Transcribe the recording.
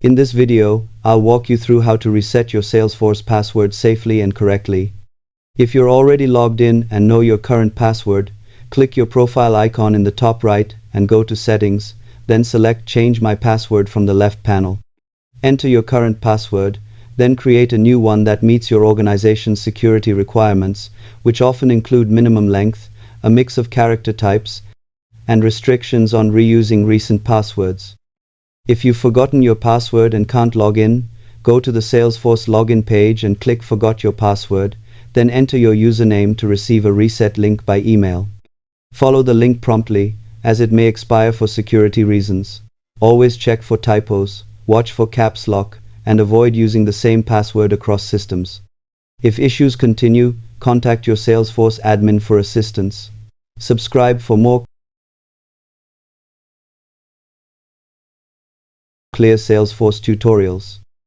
In this video, I'll walk you through how to reset your Salesforce password safely and correctly. If you're already logged in and know your current password, click your profile icon in the top right and go to Settings, then select Change My Password from the left panel. Enter your current password, then create a new one that meets your organization's security requirements, which often include minimum length, a mix of character types, and restrictions on reusing recent passwords. If you've forgotten your password and can't log in, go to the Salesforce login page and click Forgot Your Password, then enter your username to receive a reset link by email. Follow the link promptly, as it may expire for security reasons. Always check for typos, watch for caps lock, and avoid using the same password across systems. If issues continue, contact your Salesforce admin for assistance. Subscribe for more clear Salesforce tutorials.